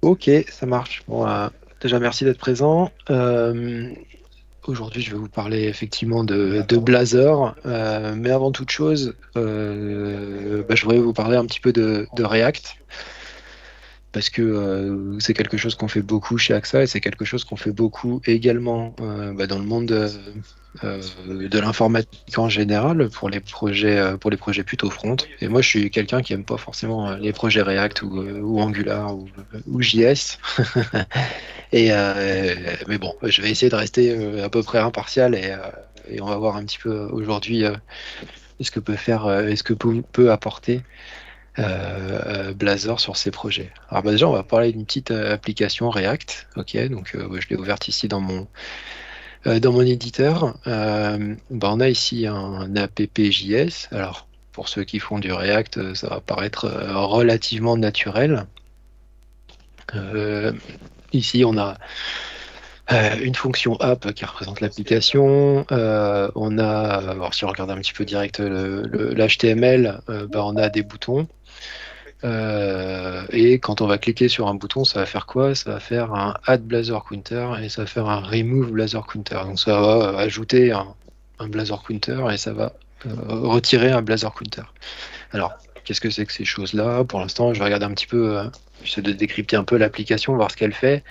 Ok, ça marche. Bon, déjà, merci d'être présent. Aujourd'hui, je vais vous parler effectivement de Blazor. Mais avant toute chose, je voudrais vous parler un petit peu de React. Parce que c'est quelque chose qu'on fait beaucoup chez AXA et c'est quelque chose qu'on fait beaucoup également dans le monde de l'informatique en général pour les projets plutôt front. Et moi, je suis quelqu'un qui aime pas forcément les projets React ou Angular ou JS. Mais bon, je vais essayer de rester à peu près impartial et on va voir un petit peu aujourd'hui ce que peut faire, ce que peut apporter Blazor sur ses projets. Alors déjà, on va parler d'une petite application React. Ok, donc je l'ai ouverte ici dans mon éditeur. On a ici un app.js. Alors pour ceux qui font du React, ça va paraître relativement naturel. Euh, Ici, on a une fonction app qui représente l'application. On a, alors si on regarde un petit peu direct l'HTML, on a des boutons. Et quand on va cliquer sur un bouton, ça va faire quoi? Ça va faire un add Blazor counter et ça va faire un remove Blazor counter. Donc ça va ajouter un Blazor counter et ça va retirer un Blazor counter. Alors, qu'est-ce que c'est que ces choses-là? Pour l'instant, je vais regarder un petit peu, j'essaie de décrypter un peu l'application, voir ce qu'elle fait.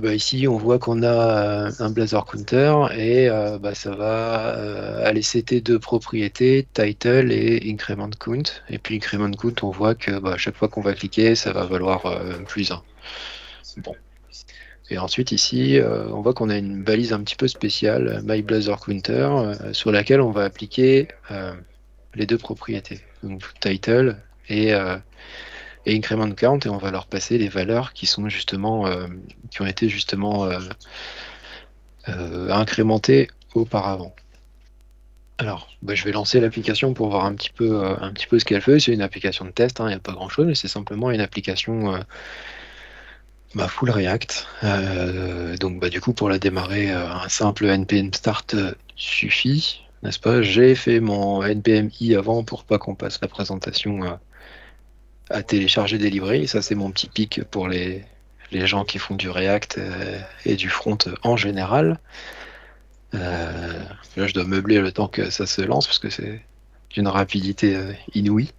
Ici, on voit qu'on a un Blazor counter et ça va aller setter deux propriétés, title et increment count. Et puis increment count, on voit que à chaque fois qu'on va cliquer, ça va valoir plus 1. Bon. Et ensuite ici, on voit qu'on a une balise un petit peu spéciale, my Blazor counter, sur laquelle on va appliquer les deux propriétés, donc title et, euh, et increment count, et on va leur passer les valeurs qui sont justement qui ont été justement incrémentées auparavant. Alors, je vais lancer l'application pour voir un petit peu ce qu'elle fait. C'est une application de test, hein, il n'y a pas grand-chose, mais c'est simplement une application full React. Donc, du coup, pour la démarrer, un simple npm start suffit, n'est-ce pas? J'ai fait mon npm i avant pour pas qu'on passe la présentation à télécharger des librairies. Ça, c'est mon petit pic pour les gens qui font du React et du front en général. Là, je dois meubler le temps que ça se lance parce que c'est d'une rapidité inouïe.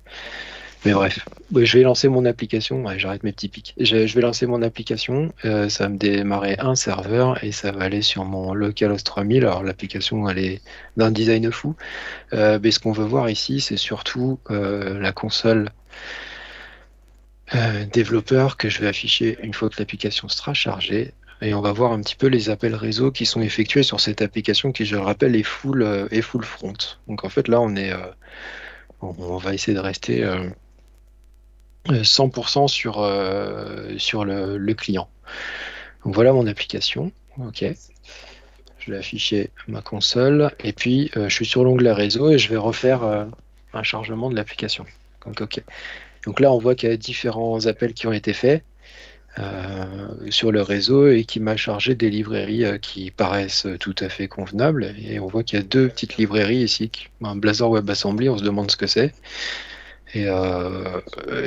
Mais bref, je vais lancer mon application. Ouais, j'arrête mes petits pics. Je vais lancer mon application. Ça va me démarrer un serveur et ça va aller sur mon localhost 3000. Alors, l'application, elle est d'un design fou. Mais ce qu'on veut voir ici, c'est surtout la console développeur que je vais afficher une fois que l'application sera chargée. Et on va voir un petit peu les appels réseau qui sont effectués sur cette application qui, je le rappelle, est full front. Donc en fait, là, on va essayer de rester 100% sur le client. Donc voilà mon application. OK. Je vais afficher ma console. Et puis, je suis sur l'onglet réseau et je vais refaire un chargement de l'application. Donc, OK. Donc là, on voit qu'il y a différents appels qui ont été faits sur le réseau et qui m'a chargé des librairies qui paraissent tout à fait convenables. Et on voit qu'il y a deux petites librairies ici, un Blazor WebAssembly, on se demande ce que c'est, et, euh,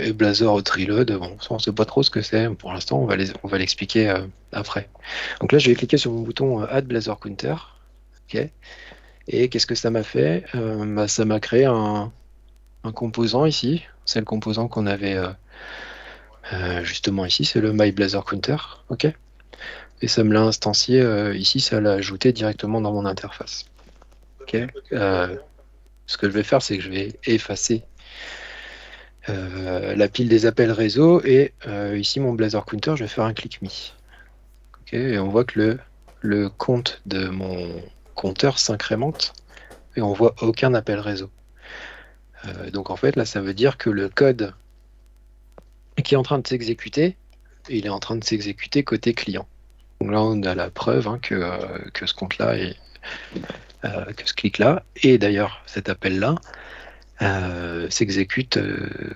et Blazor Triload, bon, ça, on ne sait pas trop ce que c'est. Pour l'instant, on va l'expliquer après. Donc là, je vais cliquer sur mon bouton Add Blazor Counter. OK. Et qu'est-ce que ça m'a fait? Ça m'a créé un composant ici. C'est le composant qu'on avait justement ici, c'est le My Blazor Counter. OK. Et ça me l'a instancié ici, ça l'a ajouté directement dans mon interface. OK. Ce que je vais faire, c'est que je vais effacer la pile des appels réseau et ici, mon Blazor Counter, je vais faire un click me. OK. Et on voit que le compte de mon compteur s'incrémente et on voit aucun appel réseau. Donc en fait, là, ça veut dire que le code qui est en train de s'exécuter, il est en train de s'exécuter côté client. Donc là, on a la preuve que ce compte-là que ce clic-là, et d'ailleurs cet appel-là, s'exécute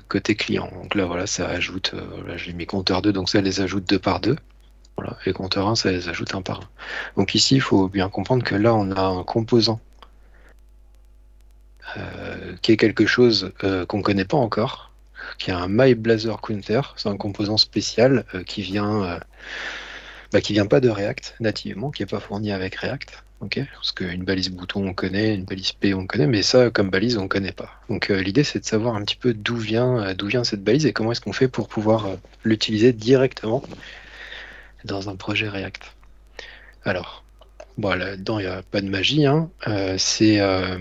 côté client. Donc là, voilà, ça ajoute, là j'ai mis compteur 2, donc ça les ajoute deux par deux. Voilà. Et compteur 1, ça les ajoute un par un. Donc ici, il faut bien comprendre que là, on a un composant qui est quelque chose qu'on ne connaît pas encore. qui est un MyBlazor Counter. C'est un composant spécial qui vient pas de React nativement, qui n'est pas fourni avec React. Ok, parce qu'une balise bouton on connaît, une balise P on connaît, mais ça comme balise on connaît pas. Donc l'idée c'est de savoir un petit peu d'où vient cette balise et comment est-ce qu'on fait pour pouvoir l'utiliser directement dans un projet React. Alors, bon, là-dedans il n'y a pas de magie, hein. C'est un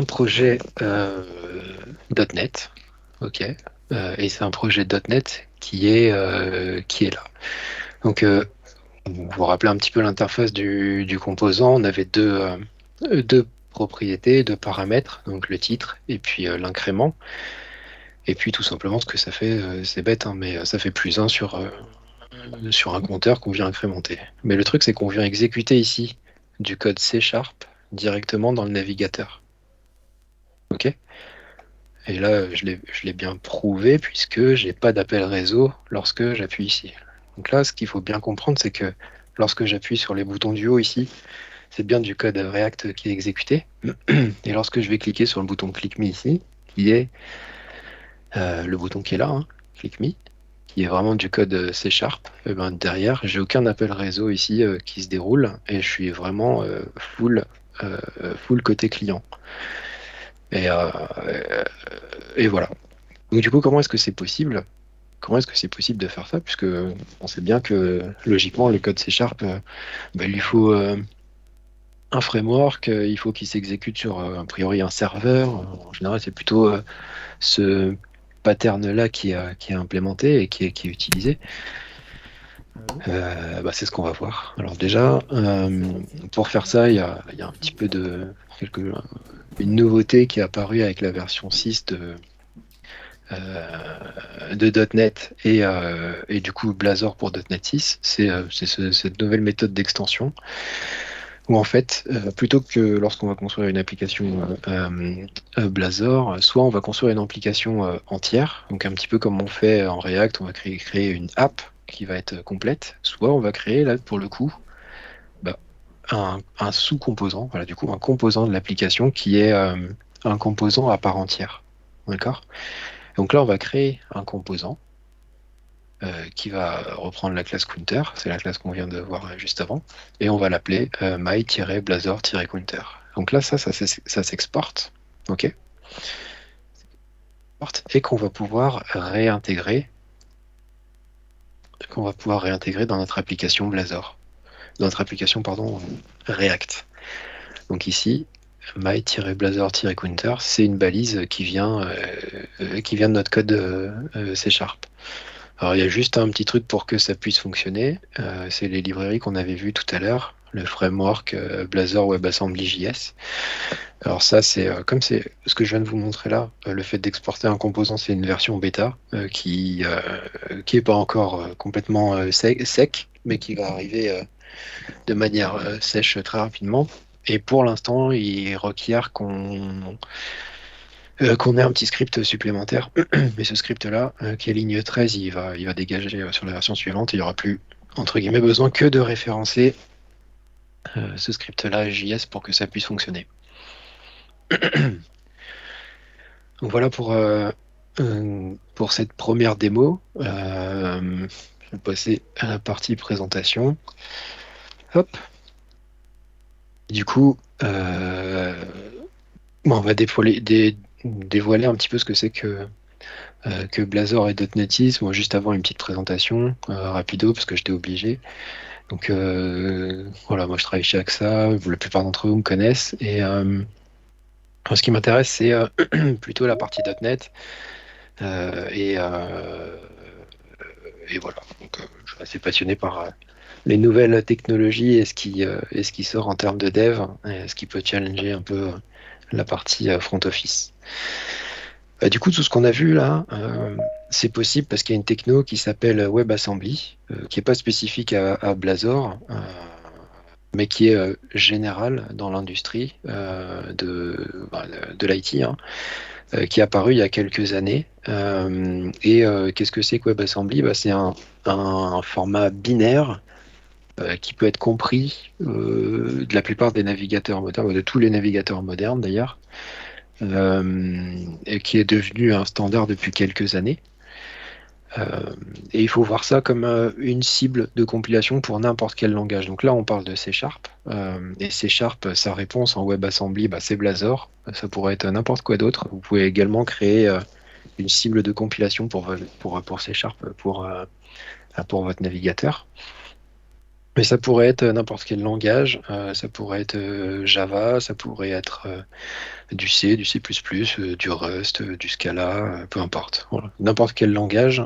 projet .NET, ok, et c'est un projet .NET qui est là. Donc vous vous rappelez un petit peu l'interface du composant. On avait deux propriétés, deux paramètres, donc le titre et puis l'incrément. Et puis tout simplement ce que ça fait, c'est bête, hein, mais ça fait plus 1 sur un compteur qu'on vient incrémenter. Mais le truc, c'est qu'on vient exécuter ici du code C# directement dans le navigateur. Ok? Et là, je l'ai bien prouvé puisque j'ai pas d'appel réseau lorsque j'appuie ici. Donc là, ce qu'il faut bien comprendre, c'est que lorsque j'appuie sur les boutons du haut ici, c'est bien du code React qui est exécuté. Et lorsque je vais cliquer sur le bouton Click Me ici, qui est le bouton qui est là, hein, Click Me, qui est vraiment du code C#, et ben derrière, j'ai aucun appel réseau ici qui se déroule et je suis vraiment full côté client. Et, euh, et voilà. Donc du coup, comment est-ce que c'est possible? Comment est-ce que c'est possible de faire ça? Puisque on sait bien que logiquement, le code C#, ben, il lui faut un framework, il faut qu'il s'exécute sur a priori un serveur. En général, c'est plutôt ce pattern-là qui est implémenté et qui est utilisé. Bah, c'est ce qu'on va voir. Alors déjà, pour faire ça, il y a un petit peu une nouveauté qui est apparue avec la version 6 de .NET et du coup Blazor pour .NET 6. C'est cette nouvelle méthode d'extension où en fait, plutôt que lorsqu'on va construire une application Blazor, soit on va construire une application entière, donc un petit peu comme on fait en React, on va créer une app qui va être complète, soit on va créer là pour le coup bah, un sous-composant, voilà du coup un composant de l'application qui est un composant à part entière. D'accord? Donc là on va créer un composant qui va reprendre la classe counter, c'est la classe qu'on vient de voir juste avant, et on va l'appeler my-blazor-counter. Donc là, ça s'exporte, ok? Et qu'on va pouvoir réintégrer dans notre application Blazor, dans notre application, pardon, React. Donc ici, my-blazor-counter, c'est une balise qui vient de notre code C#. Alors, il y a juste un petit truc pour que ça puisse fonctionner. C'est les librairies qu'on avait vues tout à l'heure, le framework Blazor WebAssembly JS. Alors ça, comme c'est ce que je viens de vous montrer là, le fait d'exporter un composant, c'est une version bêta qui est pas encore complètement sec, mais qui va arriver de manière sèche très rapidement. Et pour l'instant, il requiert qu'on ait un petit script supplémentaire. Mais ce script-là, qui est ligne 13, il va dégager sur la version suivante. Il n'y aura plus, entre guillemets, besoin que de référencer ce script-là JS pour que ça puisse fonctionner. Donc voilà pour cette première démo. Je vais passer à la partie présentation. Hop. Du coup, on va dévoiler un petit peu ce que c'est que Blazor et .NET 6. Moi, juste avant, une petite présentation rapido, parce que j'étais obligé. Donc voilà, moi je travaille chez AXA, la plupart d'entre vous me connaissent. Et ce qui m'intéresse, c'est plutôt la partie .NET. Et voilà, donc je suis assez passionné par les nouvelles technologies et ce qui sort en termes de dev, et ce qui peut challenger un peu la partie front office. Du coup, tout ce qu'on a vu là, c'est possible parce qu'il y a une techno qui s'appelle WebAssembly, qui n'est pas spécifique à Blazor, mais qui est générale dans l'industrie de l'IT, hein, qui est apparu il y a quelques années. Qu'est-ce que c'est que WebAssembly? C'est un format binaire qui peut être compris de la plupart des navigateurs modernes, de tous les navigateurs modernes d'ailleurs, et qui est devenu un standard depuis quelques années. Et il faut voir ça comme une cible de compilation pour n'importe quel langage. Donc là, on parle de C Sharp. Et C Sharp, sa réponse en WebAssembly, c'est Blazor. Ça pourrait être n'importe quoi d'autre. Vous pouvez également créer une cible de compilation pour C Sharp pour votre navigateur. Mais ça pourrait être n'importe quel langage. Ça pourrait être Java, ça pourrait être du C, du C++, du Rust, du Scala, peu importe. Voilà. N'importe quel langage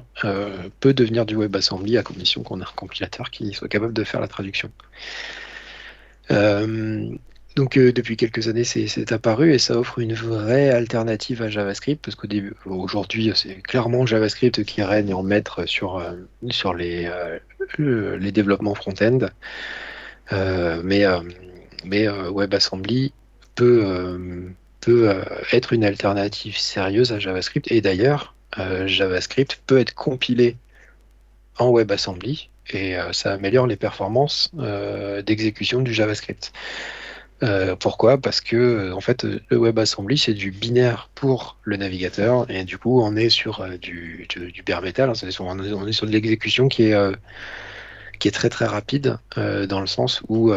peut devenir du WebAssembly à condition qu'on ait un compilateur qui soit capable de faire la traduction. Euh, donc depuis quelques années, c'est apparu et ça offre une vraie alternative à JavaScript parce qu'aujourd'hui, c'est clairement JavaScript qui règne en maître sur les développements front-end. Mais WebAssembly peut, euh, peut être une alternative sérieuse à JavaScript. Et d'ailleurs, JavaScript peut être compilé en WebAssembly et ça améliore les performances d'exécution du JavaScript. Pourquoi? Parce que en fait, le WebAssembly, c'est du binaire pour le navigateur et du coup, on est sur du bare metal, hein. On est sur de l'exécution qui est très très rapide dans le sens où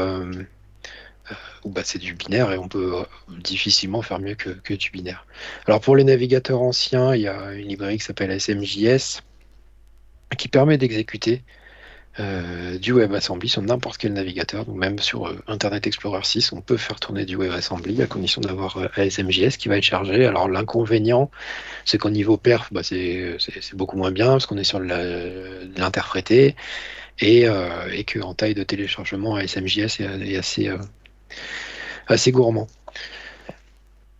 c'est du binaire et on peut difficilement faire mieux que du binaire. Alors pour les navigateurs anciens, il y a une librairie qui s'appelle SMJS qui permet d'exécuter du WebAssembly sur n'importe quel navigateur. Donc même sur Internet Explorer 6, on peut faire tourner du WebAssembly à condition d'avoir SMJS qui va être chargé. Alors l'inconvénient, c'est qu'au niveau perf, c'est beaucoup moins bien parce qu'on est sur l'interprété et qu'en taille de téléchargement, SMJS est assez gourmand.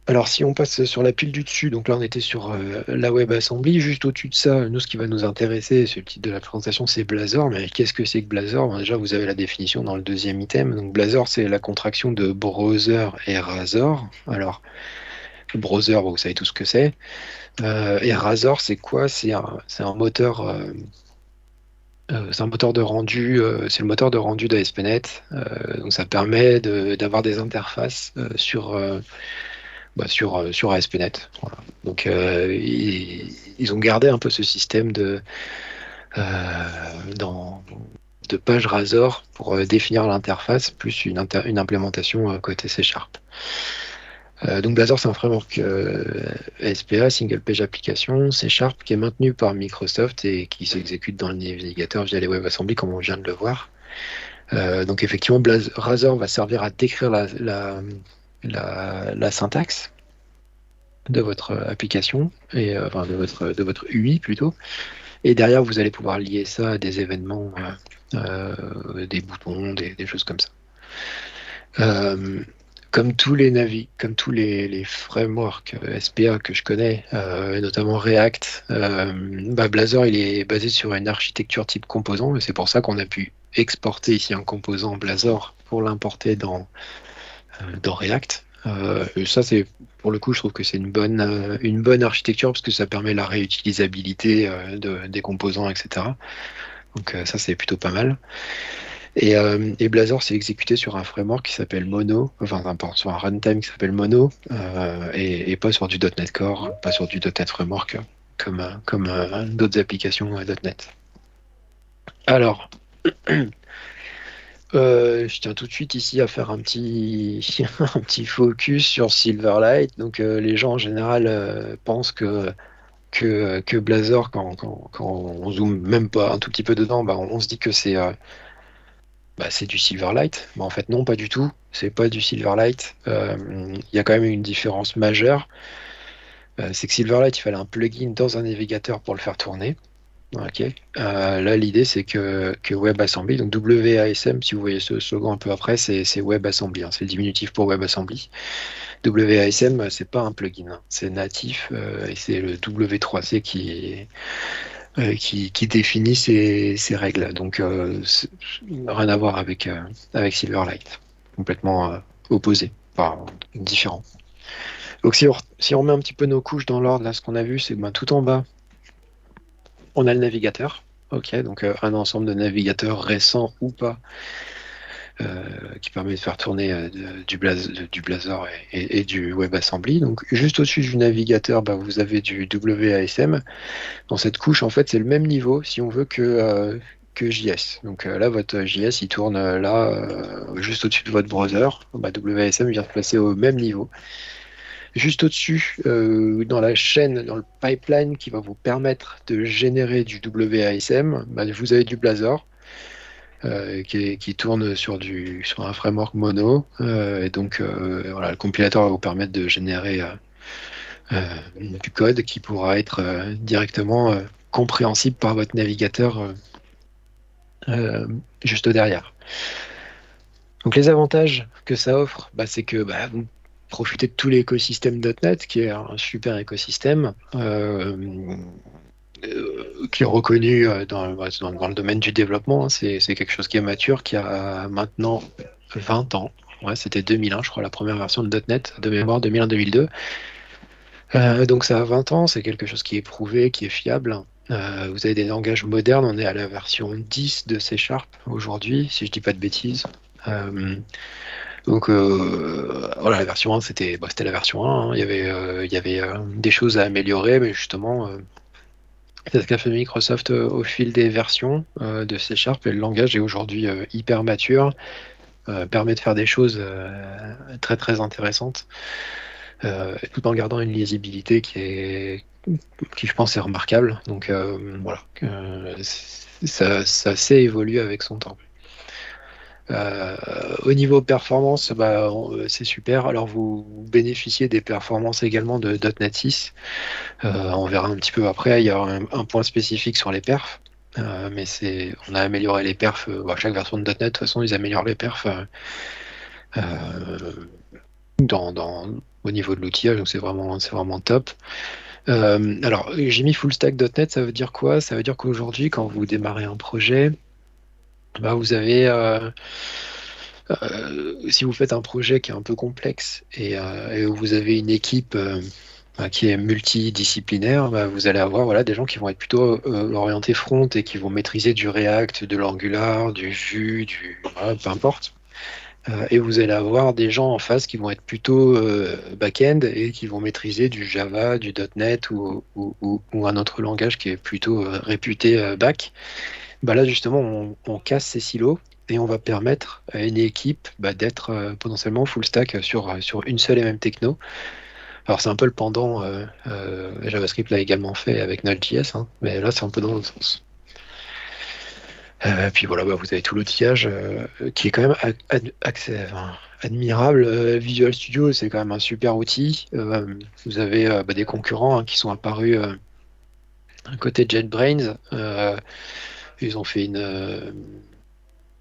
Alors, si on passe sur la pile du dessus, donc là on était sur la WebAssembly, juste au-dessus de ça, nous ce qui va nous intéresser, c'est le titre de la présentation, c'est Blazor. Mais qu'est-ce que c'est que Blazor? Déjà, vous avez la définition dans le deuxième item. Donc Blazor, c'est la contraction de Browser et Razor. Alors, Browser, vous savez tout ce que c'est. Et Razor, c'est quoi? C'est un moteur de rendu, c'est le moteur de rendu d'ASP.NET. Donc ça permet d'avoir des interfaces sur ASP.NET. Voilà. Donc ils ont gardé un peu ce système euh, dans- de page Razor pour définir l'interface, plus une implémentation côté C Sharp. Donc Blazor, c'est un framework SPA, Single Page Application, C Sharp, qui est maintenu par Microsoft et qui s'exécute dans le navigateur via les WebAssembly, comme on vient de le voir. Donc effectivement, Razor va servir à décrire la syntaxe de votre application, enfin de votre UI plutôt. Et derrière, vous allez pouvoir lier ça à des événements, des boutons, des choses comme ça. Euh, comme tous les frameworks SPA que je connais, et notamment React, Blazor il est basé sur une architecture type composant, et c'est pour ça qu'on a pu exporter ici un composant Blazor pour l'importer dans React. Et ça, c'est pour le coup, je trouve que c'est une bonne architecture parce que ça permet la réutilisabilité des composants, etc. Donc ça, c'est plutôt pas mal. Et Blazor, c'est exécuté sur un framework qui s'appelle Mono, enfin, sur un runtime qui s'appelle Mono, et pas sur du .NET Core, pas sur du .NET Framework, comme d'autres applications .NET. Alors, je tiens tout de suite ici à faire un petit, un petit focus sur Silverlight. Donc, les gens en général pensent que Blazor, quand on zoome même pas un tout petit peu dedans, on se dit que c'est du Silverlight. Mais en fait, non, pas du tout. C'est pas du Silverlight. Il y a quand même une différence majeure. C'est que Silverlight, il fallait un plugin dans un navigateur pour le faire tourner. Ok. Là, l'idée, c'est que WebAssembly, donc WASM, si vous voyez ce slogan un peu après, c'est WebAssembly, hein, c'est le diminutif pour WebAssembly. WASM, c'est pas un plugin, hein, c'est natif et c'est le W3C qui définit ces règles. Donc, rien à voir avec Silverlight, complètement opposé, enfin différent. Donc, si on met un petit peu nos couches dans l'ordre, là, ce qu'on a vu, c'est que tout en bas, on a le navigateur. Ok, donc un ensemble de navigateurs récents ou pas qui permet de faire tourner du Blazor et du WebAssembly. Donc, juste au-dessus du navigateur, vous avez du WASM. Dans cette couche, en fait, c'est le même niveau, si on veut, que JS. Donc là, votre JS, il tourne là, juste au-dessus de votre browser. WASM vient se placer au même niveau. Juste au-dessus, dans la chaîne, dans le pipeline qui va vous permettre de générer du WASM, vous avez du Blazor qui tourne sur un framework mono. Et donc, voilà, le compilateur va vous permettre de générer du code qui pourra être directement compréhensible par votre navigateur euh, juste derrière. Donc, les avantages que ça offre, c'est que vous profitez de tout l'écosystème .NET, qui est un super écosystème, qui est reconnu dans le domaine du développement. Hein. C'est quelque chose qui est mature, qui a maintenant 20 ans. Ouais, c'était 2001, je crois, la première version de .NET, de mémoire 2001-2002. Donc ça a 20 ans, c'est quelque chose qui est prouvé, qui est fiable. Vous avez des langages modernes, on est à la version 10 de C# aujourd'hui, si je dis pas de bêtises. Donc voilà, la version 1, c'était la version 1. Hein. Il y avait des choses à améliorer, mais justement, c'est ce qu'a fait Microsoft au fil des versions de C# et le langage est aujourd'hui hyper mature, permet de faire des choses très très intéressantes, tout en gardant une lisibilité qui je pense est remarquable. Donc voilà, ça s'est évolué avec son temps. Au niveau performance, c'est super. Alors vous bénéficiez des performances également de .NET 6. On verra un petit peu après. Il y a un point spécifique sur les perfs. Mais on a amélioré les perfs. Chaque version de .NET, de toute façon, ils améliorent les perfs au niveau de l'outillage. Donc c'est vraiment top. Alors, j'ai mis full stack .NET, ça veut dire quoi? Ça veut dire qu'aujourd'hui, quand vous démarrez un projet, vous avez, si vous faites un projet qui est un peu complexe et où vous avez une équipe qui est multidisciplinaire, vous allez avoir voilà, des gens qui vont être plutôt orientés front et qui vont maîtriser du React, de l'Angular, du Vue, voilà, peu importe. Et vous allez avoir des gens en face qui vont être plutôt back-end et qui vont maîtriser du Java, du .NET ou un autre langage qui est plutôt réputé back. Là, justement, on casse ces silos et on va permettre à une équipe d'être potentiellement full stack sur une seule et même techno. Alors, c'est un peu le pendant, JavaScript l'a également fait avec Node.js, hein, mais là, c'est un peu dans l'autre sens. Puis voilà, vous avez tout l'outillage qui est quand même admirable. Visual Studio, c'est quand même un super outil. Vous avez des concurrents qui sont apparus à côté de JetBrains. Ils ont fait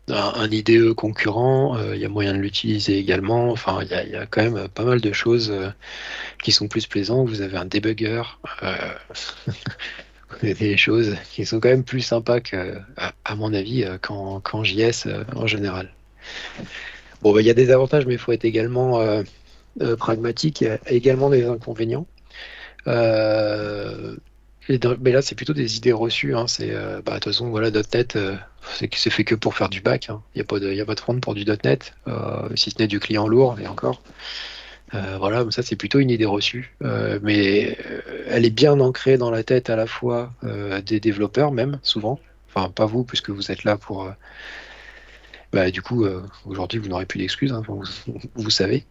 un IDE concurrent. Il y a moyen de l'utiliser également. Enfin, il y a quand même pas mal de choses qui sont plus plaisantes. Vous avez un debugger. Des choses qui sont quand même plus sympas à mon avis, qu'en JS en général. Bon, il y a des avantages, mais il faut être également pragmatique. Il y a également des inconvénients. Euh, mais là, c'est plutôt des idées reçues. Hein. De toute façon, voilà, .NET, c'est fait que pour faire du back. Hein. Il y a pas de front pour du .NET, si ce n'est du client lourd, et encore. Voilà, ça c'est plutôt une idée reçue, mais elle est bien ancrée dans la tête à la fois des développeurs même, souvent. Enfin, pas vous, puisque vous êtes là pour... du coup, aujourd'hui, vous n'aurez plus d'excuses, hein, vous savez.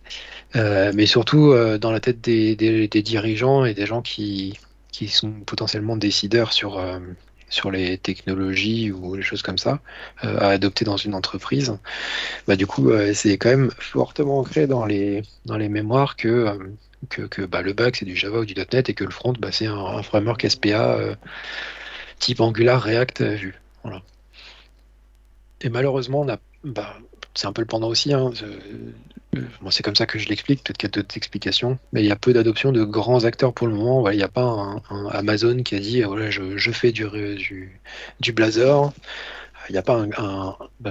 Mais surtout dans la tête des dirigeants et des gens qui sont potentiellement décideurs sur les technologies ou les choses comme ça, à adopter dans une entreprise. Du coup, c'est quand même fortement ancré dans les mémoires que le back c'est du Java ou du .NET et que le front c'est un framework SPA type Angular, React, Vue. Voilà. Et malheureusement, c'est un peu le pendant aussi. Hein, moi, c'est comme ça que je l'explique. Peut-être qu'il y a d'autres explications, mais il y a peu d'adoption de grands acteurs pour le moment. Voilà, il n'y a pas un Amazon qui a dit voilà, je fais du Blazor. Il n'y a pas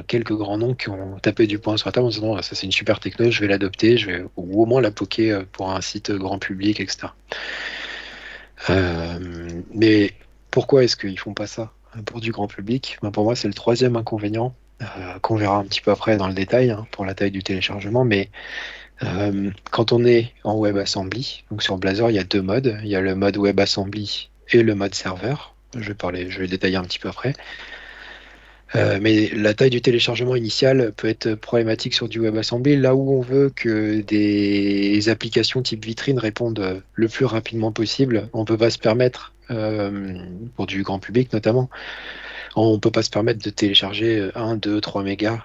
quelques grands noms qui ont tapé du poing sur la table en disant ça c'est une super techno, je vais l'adopter, ou au moins la poker pour un site grand public, etc. Mais pourquoi est-ce qu'ils font pas ça pour du grand public? Pour moi, c'est le troisième inconvénient. qu'on verra un petit peu après dans le détail hein, pour la taille du téléchargement, mais quand on est en WebAssembly, donc sur Blazor, il y a deux modes. Il y a le mode WebAssembly et le mode serveur. Je vais détailler un petit peu après. Mais la taille du téléchargement initial peut être problématique sur du WebAssembly, là où on veut que des applications type vitrine répondent le plus rapidement possible. On ne peut pas se permettre, pour du grand public notamment, on ne peut pas se permettre de télécharger 1, 2, 3 mégas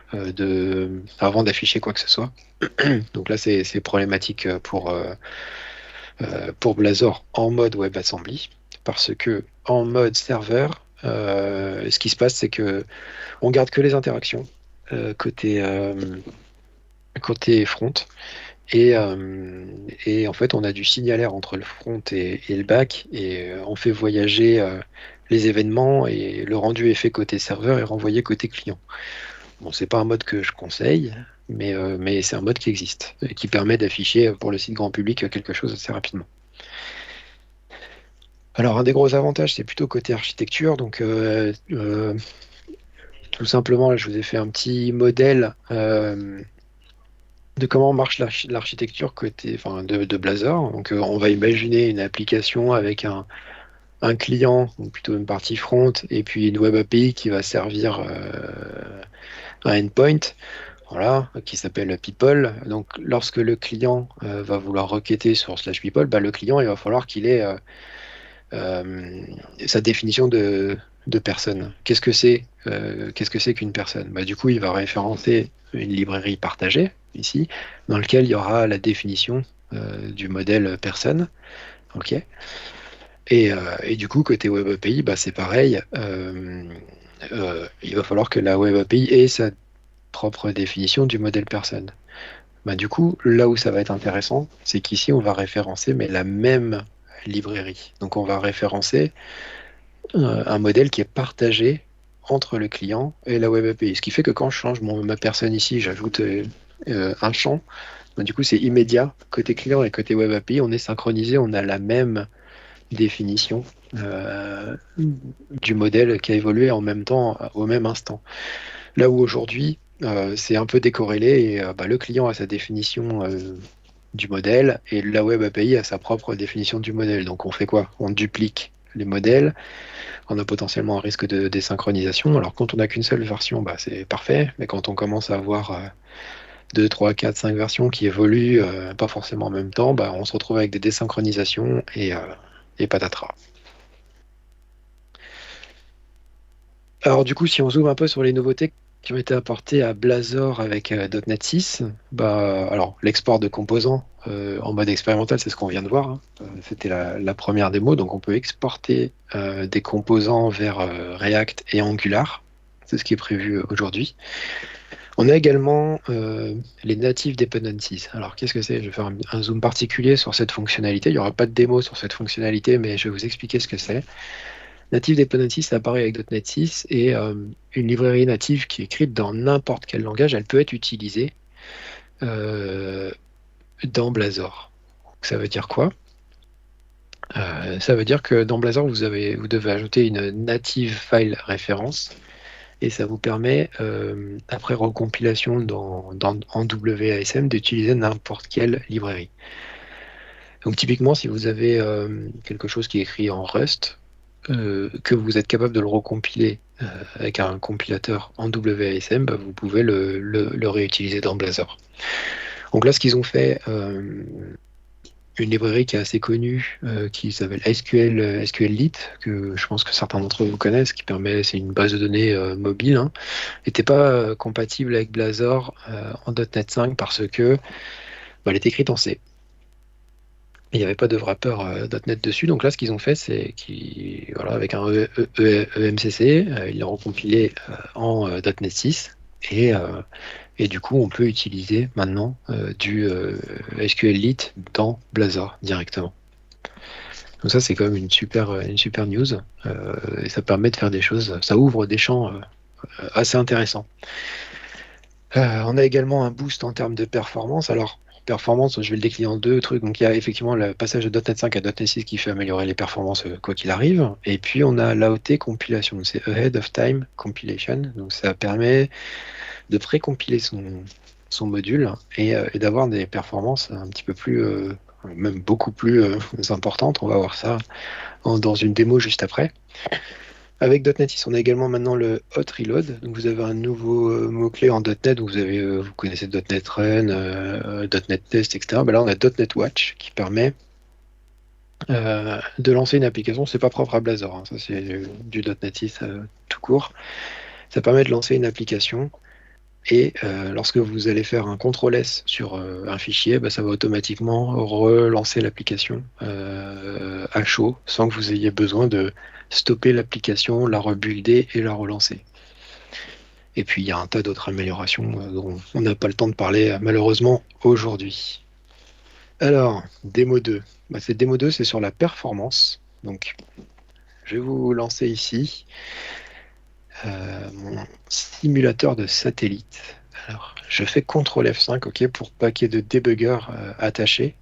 avant d'afficher quoi que ce soit. Donc là, c'est problématique pour Blazor en mode WebAssembly, parce que en mode serveur, ce qui se passe, c'est que on garde que les interactions côté front. Et en fait, on a du signalaire entre le front et le back, et on fait voyager les événements, et le rendu est fait côté serveur et renvoyé côté client. Bon, c'est pas un mode que je conseille, mais c'est un mode qui existe, et qui permet d'afficher pour le site grand public quelque chose assez rapidement. Alors, un des gros avantages, c'est plutôt côté architecture. Donc, tout simplement, là, je vous ai fait un petit modèle de comment marche l'architecture enfin, de Blazor. Donc, on va imaginer une application avec un client, ou plutôt une partie front, et puis une web API qui va servir un endpoint, voilà, qui s'appelle People. Donc, lorsque le client va vouloir requêter sur slash People, bah, le client, il va falloir qu'il ait euh, sa définition de personne. Qu'est-ce que c'est qu'une personne? Bah, du coup, il va référencer une librairie partagée, ici, dans laquelle il y aura la définition du modèle personne. OK. Et du coup, côté Web API, bah, c'est pareil. Il va falloir que la Web API ait sa propre définition du modèle personne. Bah, du coup, là où ça va être intéressant, c'est qu'ici, on va référencer mais la même librairie. Donc, on va référencer un modèle qui est partagé entre le client et la Web API. Ce qui fait que quand je change ma personne ici, j'ajoute un champ, bah, du coup, c'est immédiat. Côté client et côté Web API, on est synchronisé, on a la même définition du modèle qui a évolué en même temps, au même instant. Là où aujourd'hui, c'est un peu décorrélé, et bah, le client a sa définition du modèle et la Web API a sa propre définition du modèle. Donc on fait quoi? On duplique les modèles, on a potentiellement un risque de désynchronisation. Alors quand on n'a qu'une seule version, bah, c'est parfait, mais quand on commence à avoir 2, 3, 4, 5 versions qui évoluent pas forcément en même temps, bah, on se retrouve avec des désynchronisations et patatras. Alors du coup, si on zoome un peu sur les nouveautés qui ont été apportées à Blazor avec .NET 6, bah, alors l'export de composants en mode expérimental, c'est ce qu'on vient de voir, hein. C'était la première démo, donc on peut exporter des composants vers React et Angular. C'est ce qui est prévu aujourd'hui. On a également les native dependencies. Alors qu'est-ce que c'est? Je vais faire un zoom particulier sur cette fonctionnalité. Il n'y aura pas de démo sur cette fonctionnalité, mais je vais vous expliquer ce que c'est. Native Dependency, ça apparaît avec .NET 6, et une librairie native qui est écrite dans n'importe quel langage, elle peut être utilisée euh, dans Blazor. Ça veut dire quoi? Ça veut dire que dans Blazor, vous devez ajouter une native file référence, et ça vous permet, après recompilation en WASM, d'utiliser n'importe quelle librairie. Donc typiquement, si vous avez quelque chose qui est écrit en Rust, que vous êtes capable de le recompiler avec un compilateur en WASM, bah, vous pouvez le réutiliser dans Blazor. Donc là, ce qu'ils ont fait, une librairie qui est assez connue, qui s'appelle SQLite, que je pense que certains d'entre vous connaissent, c'est une base de données mobile, hein, n'était pas compatible avec Blazor en .NET 5 parce que bah, elle est écrite en C. Il n'y avait pas de wrapper .NET dessus. Donc là, ce qu'ils ont fait, c'est voilà, avec un EMCC, ils l'ont recompilé en .NET 6. Et du coup, on peut utiliser maintenant du SQLite dans Blazor directement. Donc ça, c'est quand même une super news. Et ça permet de faire des choses, ça ouvre des champs assez intéressants. On a également un boost en termes de performance. Alors, performance, je vais le décliner en deux trucs. Donc il y a effectivement le passage de .NET 5 à .NET 6 qui fait améliorer les performances quoi qu'il arrive. Et puis on a l'AOT compilation, c'est Ahead of Time Compilation. Donc ça permet de pré-compiler son module et d'avoir des performances un petit peu plus, même beaucoup plus importantes. On va voir ça dans une démo juste après. Avec .NET 6, on a également maintenant le Hot Reload. Donc vous avez un nouveau mot-clé en .NET. Donc vous connaissez .NET Run, .NET Test, etc. Ben là, on a .NET Watch qui permet de lancer une application. C'est pas propre à Blazor, hein. Ça c'est du .NET 6 tout court. Ça permet de lancer une application et lorsque vous allez faire un CTRL-S sur un fichier, ben, ça va automatiquement relancer l'application à chaud sans que vous ayez besoin de stopper l'application, la rebuilder et la relancer. Et puis il y a un tas d'autres améliorations dont on n'a pas le temps de parler malheureusement aujourd'hui. Alors, démo 2. Bah, cette démo 2, c'est sur la performance. Donc, je vais vous lancer ici mon simulateur de satellite. Alors, je fais CTRL F5, ok, pour pas qu'il y ait de débugger attaché.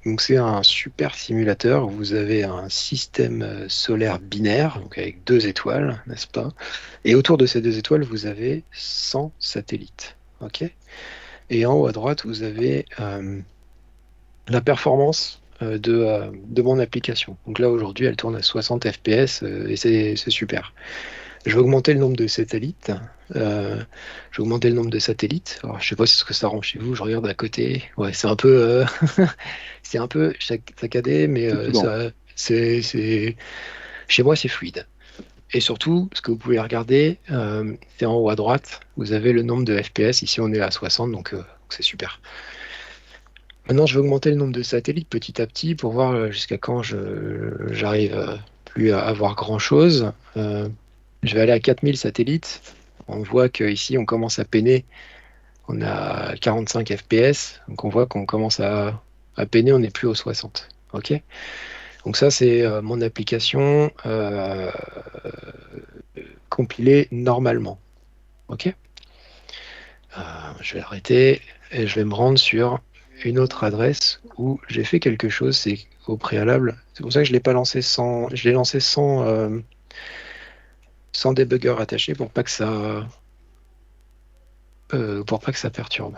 Donc c'est un super simulateur où vous avez un système solaire binaire, donc avec 2 étoiles, n'est-ce pas? Et autour de ces 2 étoiles, vous avez 100 satellites. Ok. Et en haut à droite, vous avez la performance de mon application. Donc là, aujourd'hui, elle tourne à 60 FPS et c'est super. Je vais augmenter le nombre de satellites. Je vais augmenter le nombre de satellites. Alors, je sais pas ce que ça rend chez vous. Je regarde à côté. Ouais, c'est un peu, c'est un peu saccadé, mais chez moi, c'est fluide. Et surtout, ce que vous pouvez regarder, c'est en haut à droite. Vous avez le nombre de FPS. Ici, on est à 60, donc c'est super. Maintenant, je vais augmenter le nombre de satellites petit à petit pour voir jusqu'à quand j'arrive plus à avoir grand-chose. Je vais aller à 4000 satellites. On voit qu'ici, on commence à peiner. On a 45 FPS. Donc, on voit qu'on commence à peiner. On n'est plus aux 60. OK? Donc, ça, c'est mon application compilée normalement. OK? Je vais arrêter et je vais me rendre sur une autre adresse où j'ai fait quelque chose. C'est au préalable. C'est pour ça que je l'ai pas lancé sans. Je l'ai lancé sans débugger attaché pour pas que ça perturbe.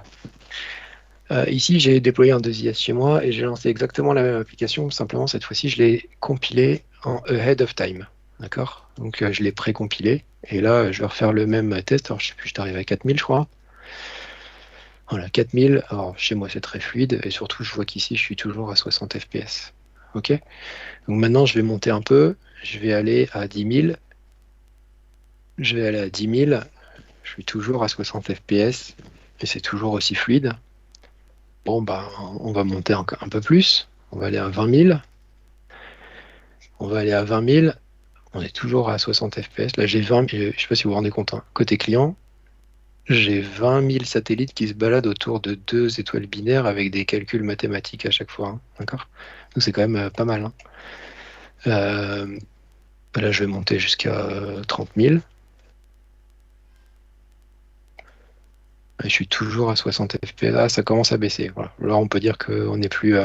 Ici, j'ai déployé un 2IS chez moi et j'ai lancé exactement la même application. Simplement, cette fois-ci, je l'ai compilé en ahead of time. D'accord? Donc, je l'ai pré-compilé. Et là, je vais refaire le même test. Alors, je sais plus, je arrivé à 4000, je crois. Voilà, 4000. Alors, chez moi, c'est très fluide. Et surtout, je vois qu'ici, je suis toujours à 60 FPS. OK? Donc, maintenant, je vais monter un peu. Je vais aller à 10 000. Je vais aller à 10 000. Je suis toujours à 60 FPS. Et c'est toujours aussi fluide. Bon, bah, on va monter un peu plus. On va aller à 20 000. On va aller à 20 000. On est toujours à 60 FPS. Là, j'ai 20 000. Je ne sais pas si vous vous rendez compte, hein. Côté client, j'ai 20 000 satellites qui se baladent autour de 2 étoiles binaires avec des calculs mathématiques à chaque fois, hein. D'accord? Donc, c'est quand même pas mal, hein. Là, je vais monter jusqu'à 30 000. Et je suis toujours à 60 FPS. Ah, ça commence à baisser. Voilà. Là, on peut dire qu'on n'est plus,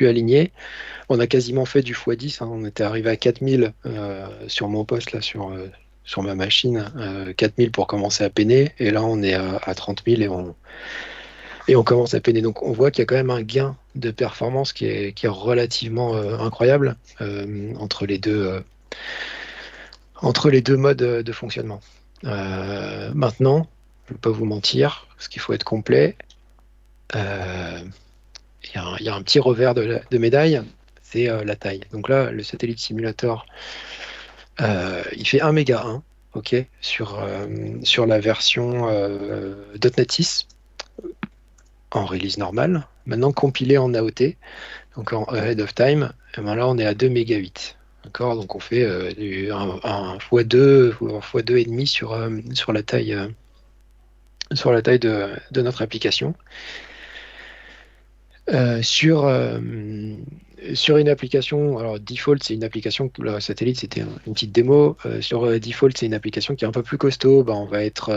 aligné. On a quasiment fait du x10, hein. On était arrivé à 4000 sur mon poste, là, sur ma machine. 4000 pour commencer à peiner. Et là, on est à 30 000 et on commence à peiner. Donc, on voit qu'il y a quand même un gain de performance qui est relativement incroyable entre les deux modes de fonctionnement. Maintenant, je ne vais pas vous mentir, parce qu'il faut être complet. Il y a un petit revers de médaille, c'est la taille. Donc là, le satellite simulator, il fait 1 méga 1, ok, sur la version .NET 6 en release normale. Maintenant, compilé en AOT, donc en ahead of time, et ben là, on est à 2 méga 8. D'accord, donc on fait un x2, x2 et demi sur la taille de notre application. sur une application, alors Default, c'est une application, le satellite, c'était une petite démo. Sur Default, c'est une application qui est un peu plus costaud. On va être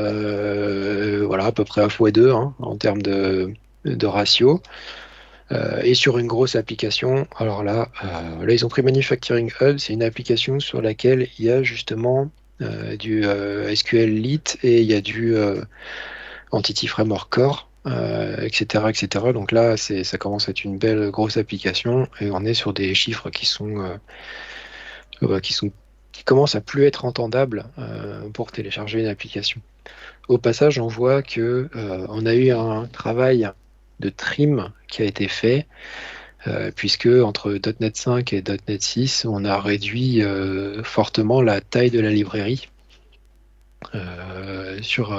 voilà, à peu près à x2 en termes de ratio. Et sur une grosse application, alors là, ils ont pris Manufacturing Hub, c'est une application sur laquelle il y a justement du SQL Lite et il y a du Entity Framework Core, etc., etc. Donc là, ça commence à être une belle grosse application et on est sur des chiffres qui commencent à plus être entendables pour télécharger une application. Au passage, on voit que on a eu un travail de trim qui a été fait, puisque entre .NET 5 et .NET 6, on a réduit fortement la taille de la librairie sur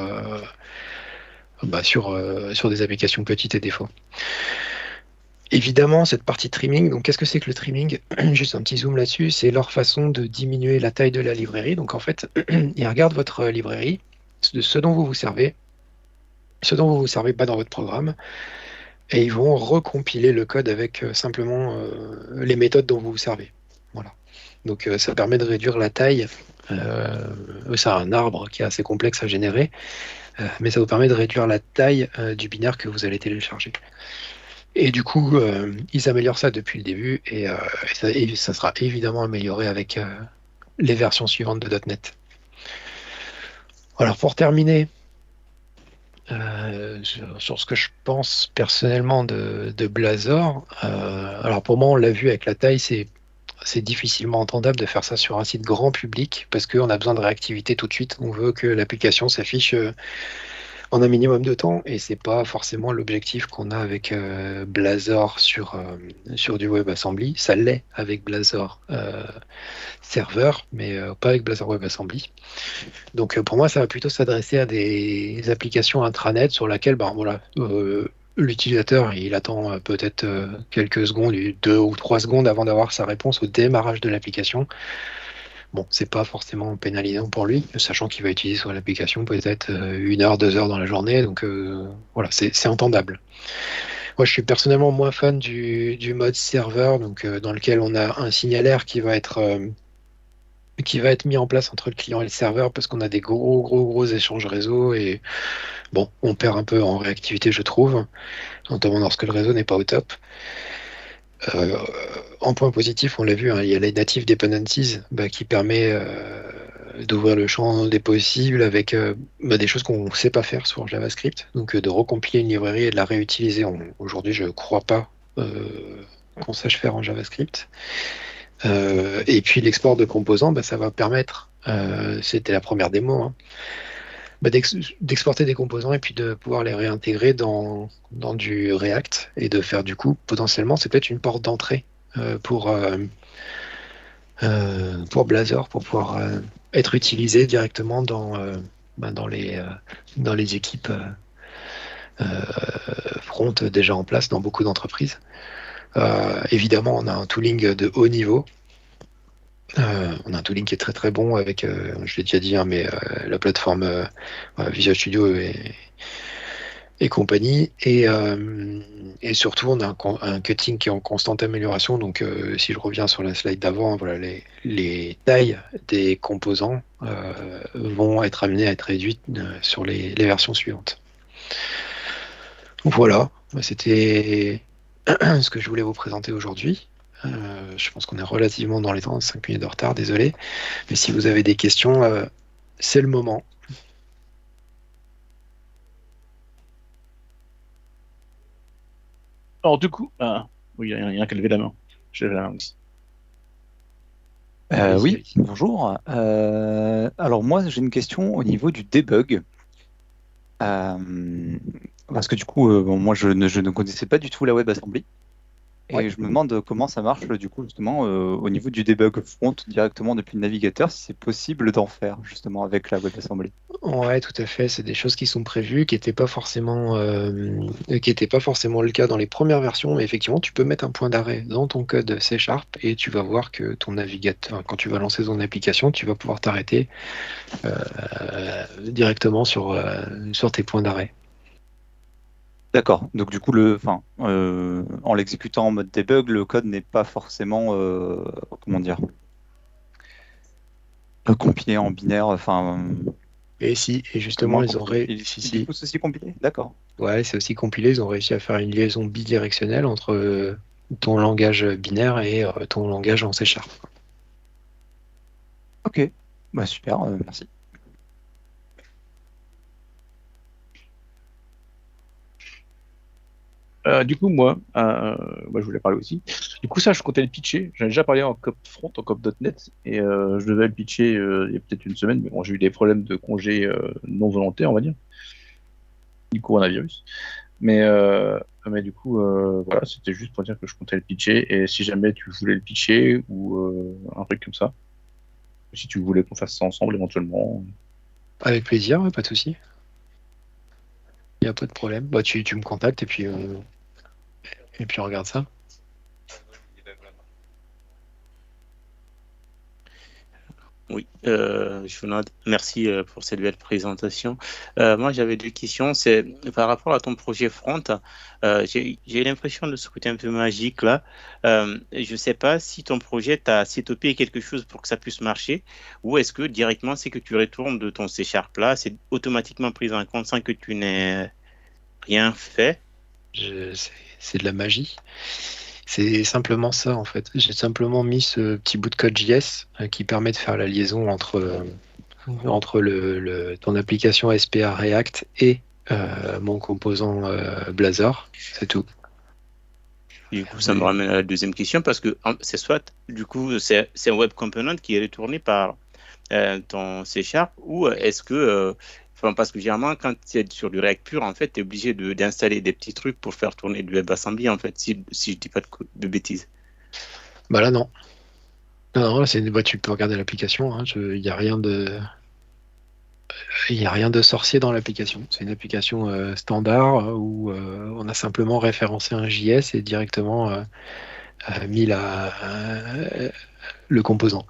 des applications petites et des fois. Évidemment, cette partie trimming, donc qu'est-ce que c'est que le trimming? Juste un petit zoom là-dessus, c'est leur façon de diminuer la taille de la librairie. Donc en fait, ils regardent votre librairie, de ce dont vous vous servez, ce dont vous vous servez pas dans votre programme, et ils vont recompiler le code avec simplement les méthodes dont vous vous servez. Voilà. Donc ça permet de réduire la taille. C'est un arbre qui est assez complexe à générer, mais ça vous permet de réduire la taille du binaire que vous allez télécharger. Et du coup, ils améliorent ça depuis le début et ça sera évidemment amélioré avec les versions suivantes de .NET. Alors pour terminer, sur ce que je pense personnellement de Blazor, alors pour moi on l'a vu avec la taille, c'est difficilement entendable de faire ça sur un site grand public parce qu'on a besoin de réactivité tout de suite. On veut que l'application s'affiche en un minimum de temps et c'est pas forcément l'objectif qu'on a avec Blazor sur du WebAssembly. Ça l'est avec Blazor serveur, mais pas avec Blazor WebAssembly. Donc pour moi, ça va plutôt s'adresser à des applications intranet sur laquelle voilà, l'utilisateur il attend peut-être quelques secondes, 2 ou 3 secondes avant d'avoir sa réponse au démarrage de l'application. Bon, c'est pas forcément pénalisant pour lui, sachant qu'il va utiliser sur l'application peut-être 1 heure, 2 heures dans la journée, donc voilà, c'est entendable. Moi, je suis personnellement moins fan du mode serveur, donc dans lequel on a un signalaire qui va être mis en place entre le client et le serveur parce qu'on a des gros échanges réseau et bon, on perd un peu en réactivité, je trouve, notamment lorsque le réseau n'est pas au top. Euh, En point positif, on l'a vu, il y a les native dependencies qui permet d'ouvrir le champ des possibles avec des choses qu'on ne sait pas faire sur JavaScript, donc de recompiler une librairie et de la réutiliser. Aujourd'hui, je ne crois pas qu'on sache faire en JavaScript. Et puis l'export de composants, ça va permettre, c'était la première démo, d'exporter des composants et puis de pouvoir les réintégrer dans du React et de faire du coup, potentiellement, c'est peut-être une porte d'entrée pour Blazor, pour pouvoir être utilisé directement dans les équipes front déjà en place dans beaucoup d'entreprises. Évidemment, on a un tooling de haut niveau. On a un tooling qui est très très bon avec, je l'ai déjà dit, mais la plateforme Visual Studio et compagnie. Et surtout, on a un cutting qui est en constante amélioration. Donc, si je reviens sur la slide d'avant, voilà, les tailles des composants vont être amenées à être réduites sur les versions suivantes. Donc, voilà, c'était ce que je voulais vous présenter aujourd'hui. Je pense qu'on est relativement dans les 35 minutes de retard, désolé. Mais si vous avez des questions, c'est le moment. Alors, du coup, oui, il y en a qui a levé la main. Je lève la main aussi. Allez-y, Oui, allez-y. bonjour. Alors moi, j'ai une question au niveau du debug. Parce que du coup, bon, moi, je ne connaissais pas du tout la WebAssembly. Ouais. Et je me demande comment ça marche, du coup, justement, au niveau du debug front directement depuis le navigateur, si c'est possible d'en faire, justement, avec la WebAssembly. Ouais, tout à fait. C'est des choses qui sont prévues, qui n'étaient pas forcément le cas dans les premières versions. Mais effectivement, tu peux mettre un point d'arrêt dans ton code C# et tu vas voir que ton navigateur, quand tu vas lancer ton application, tu vas pouvoir t'arrêter directement sur tes points d'arrêt. D'accord. Donc du coup, en l'exécutant en mode debug, le code n'est pas forcément, comment dire, compilé en binaire. Et si, et Comment justement, ils ont compilé? si, Du si. coup, c'est aussi compilé? D'accord. Ouais, c'est aussi compilé, ils ont réussi à faire une liaison bidirectionnelle entre ton langage binaire et ton langage en C#. Ok. Bah super, merci. Du coup, moi, je voulais parler aussi. Du coup, ça, je comptais le pitcher. J'en ai déjà parlé en cop front, en cop.net, et je devais le pitcher il y a peut-être une semaine, mais bon, j'ai eu des problèmes de congé non volontaires, on va dire, du coronavirus. Mais du coup, voilà, c'était juste pour dire que je comptais le pitcher, et si jamais tu voulais le pitcher ou un truc comme ça, si tu voulais qu'on fasse ça ensemble éventuellement. Avec plaisir, ouais, pas de souci. Il n'y a pas de problème. Bah, tu me contactes et puis on regarde ça. Oui, Jonah, merci pour cette belle présentation. Moi, j'avais deux questions. C'est par rapport à ton projet Front. J'ai l'impression de ce côté un peu magique là. Je ne sais pas si ton projet t'a setupé quelque chose pour que ça puisse marcher, ou est-ce que directement, c'est que tu retournes de ton C Sharp là, c'est automatiquement pris en compte sans que tu n'aies rien fait. C'est de la magie. C'est simplement ça, en fait. J'ai simplement mis ce petit bout de code JS qui permet de faire la liaison entre ton application SPA React et mon composant Blazor. C'est tout. Du coup, ça me ramène à la deuxième question parce que c'est soit, du coup, c'est un web component qui est retourné par ton C Sharp ou est-ce que, enfin, parce que généralement, quand tu es sur du React pur, en fait, tu es obligé d'installer des petits trucs pour faire tourner du WebAssembly, en fait, si je dis pas de bêtises. Bah là, non. Non, non, là, bah, tu peux regarder l'application. Hein. Il n'y a rien il y a rien de sorcier dans l'application. C'est une application standard où on a simplement référencé un JS et directement mis le composant.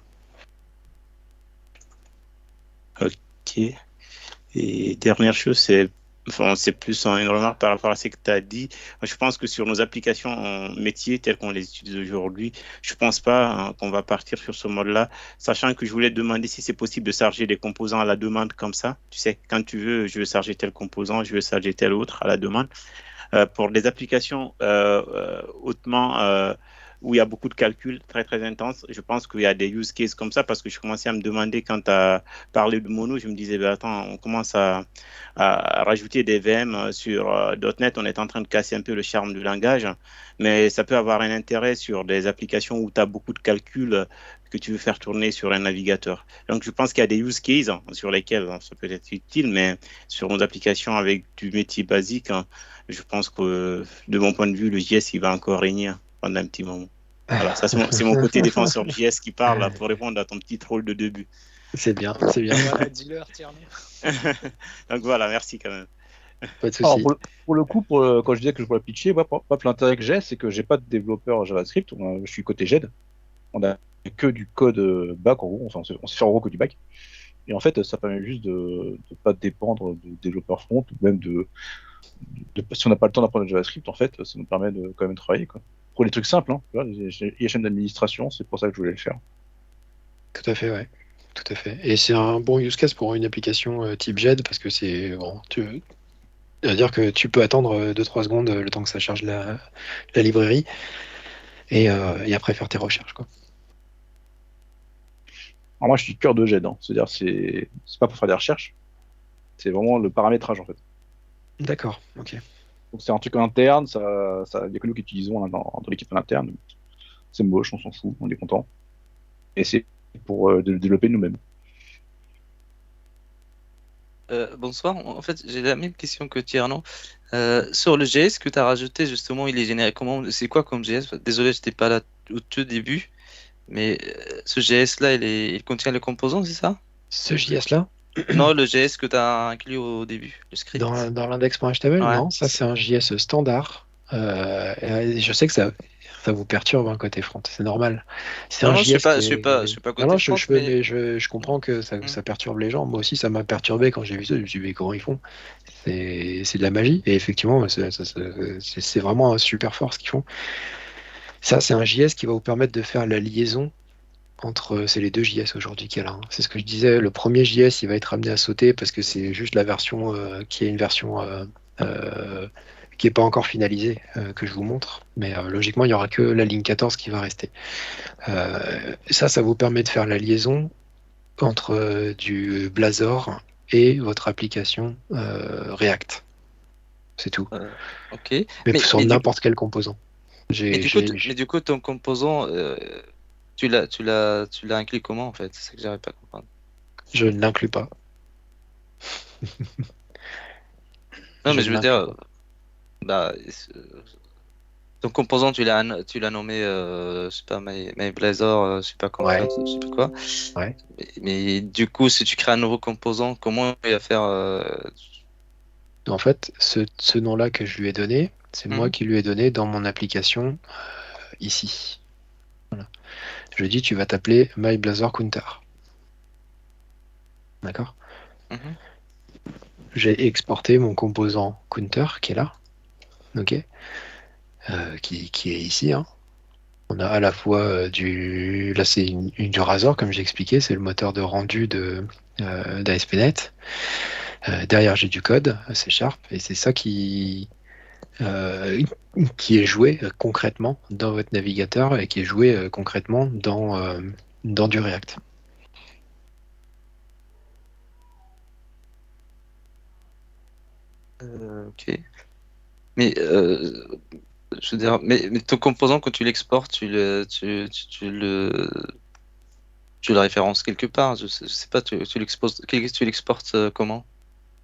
Ok. Et dernière chose, c'est plus une remarque par rapport à ce que tu as dit. Moi, je pense que sur nos applications en métier telles qu'on les utilise aujourd'hui, je pense pas qu'on va partir sur ce mode-là, sachant que je voulais te demander si c'est possible de charger des composants à la demande comme ça. Tu sais, quand tu veux, je veux charger tel composant, je veux charger tel autre à la demande. Pour des applications hautement où il y a beaucoup de calculs très très intenses, je pense qu'il y a des use cases comme ça parce que je commençais à me demander quand tu as parlé de mono, je me disais, ben, attends, on commence à rajouter des VM sur .NET, on est en train de casser un peu le charme du langage, mais ça peut avoir un intérêt sur des applications où tu as beaucoup de calculs que tu veux faire tourner sur un navigateur. Donc je pense qu'il y a des use cases sur lesquels ça peut être utile, mais sur nos applications avec du métier basique, je pense que de mon point de vue, le JS, il va encore régner pendant un petit moment. Voilà, ça c'est mon côté défenseur JS qui parle là, pour répondre à ton petit troll de début. C'est bien, c'est bien. Voilà, dis-leur, Tierno. Donc voilà, merci quand même. Pas de Alors, souci. pour le coup, quand je disais que je pourrais pitcher, l'intérêt que j'ai, c'est que j'ai pas de développeur JavaScript. Je suis côté GED. On a que du code back, en gros. Enfin, on sait faire en gros que du back. Et en fait, ça permet juste de ne pas dépendre de développeurs front, ou même si on n'a pas le temps d'apprendre le JavaScript, en fait, ça nous permet de quand même travailler, quoi. Pour les trucs simples, hein, tu vois, les chaînes d'administration, c'est pour ça que je voulais le faire. Tout à fait, ouais. Tout à fait. Et c'est un bon use case pour une application type JED parce que c'est bon, c'est-à-dire que tu peux attendre 2-3 secondes le temps que ça charge la librairie et après faire tes recherches, quoi. Alors moi, je suis cœur de GED, hein. C'est-à-dire, c'est pas pour faire des recherches, c'est vraiment le paramétrage, en fait. D'accord, ok. Donc c'est un truc en interne, il y a que nous qui utilisons hein, dans l'équipe en interne. C'est moche, on s'en fout, on est content. Et c'est pour le développer nous-mêmes. Bonsoir, en fait j'ai la même question que Tierno. Sur le GS que tu as rajouté, justement, il est généré comment? C'est quoi comme GS? Désolé, j'étais pas là au tout début, mais ce GS-là, il contient les composants, c'est ça? Ce JS-là, Non, le GS que tu as inclus au début, le dans script. l'index.html, Ouais. non, ça c'est un JS standard. Et je sais que ça, ça vous perturbe côté front, c'est normal. C'est Non, un non, JS qui je suis est... pas, je suis pas Non, non, côté front, mais je comprends que Hmm. ça perturbe les gens. Moi aussi, ça m'a perturbé quand j'ai vu ça. Je me suis dit, mais comment ils font? C'est de la magie. Et effectivement, c'est vraiment un super fort ce qu'ils font. Ça, c'est un JS qui va vous permettre de faire la liaison entre... C'est les deux JS aujourd'hui qu'il y a là, hein. C'est ce que je disais. Le premier JS, il va être amené à sauter parce que c'est juste la version qui est une version euh, qui n'est pas encore finalisée que je vous montre. Mais logiquement, il n'y aura que la ligne 14 qui va rester. Ça vous permet de faire la liaison entre du Blazor et votre application React. C'est tout. ok. Mais Mais, sur mais du, n'importe quel composant. mais du coup, ton composant, tu l'as inclus comment en fait? C'est ça que j'arrive pas à comprendre. Je ne l'inclus pas. Non, Je mais je ne veux l'inclus dire, pas. bah, ton composant, tu l'as nommé, je sais pas, My Blazor, je sais pas Ouais, je sais pas quoi. ouais. Mais du coup, si tu crées un nouveau composant, comment il va faire En fait, ce nom-là que je lui ai donné, c'est moi mhm, qui lui ai donné dans mon application ici. Voilà. Je lui ai dit, tu vas t'appeler My Blazor Counter. D'accord? mhm. J'ai exporté mon composant Counter qui est là, ok? Qui est ici, hein. On a à la fois Là, c'est du Razor, comme j'ai expliqué, c'est le moteur de rendu d'ASP.NET. Derrière, j'ai du code, C Sharp, et c'est ça euh, qui est joué concrètement dans votre navigateur et qui est joué concrètement dans du React. Ok. Mais je veux dire, mais ton composant, quand tu l'exportes, tu le références quelque part. Je sais pas, tu l'exportes comment?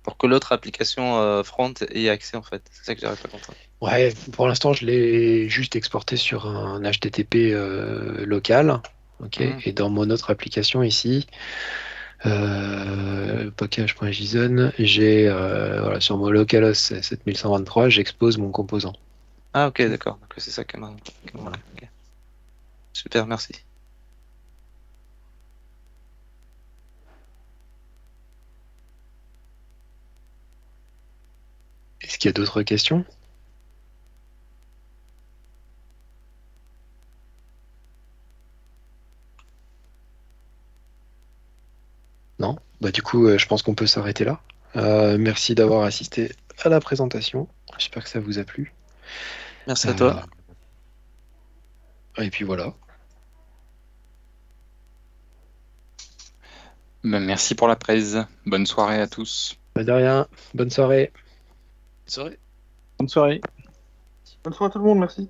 Pour que l'autre application front ait accès en fait. C'est ça que j'arrive pas à comprendre. Ouais, pour l'instant, je l'ai juste exporté sur un HTTP local. Ok, Mhm. et dans mon autre application ici, package.json, j'ai voilà, sur mon localhost 7123, j'expose mon composant. Ah ok, d'accord. Donc c'est ça qui m'a Voilà. manqué. Ok. Super, merci. Est-ce qu'il y a d'autres questions? Non? Bah, du coup, je pense qu'on peut s'arrêter là. Merci d'avoir assisté à la présentation. J'espère que ça vous a plu. Merci à Euh, toi. et puis voilà. Merci pour la presse. Bonne soirée à tous. Pas de rien. Bonne soirée. Bonne soirée. Bonne soirée. Bonne soirée à tout le monde, merci.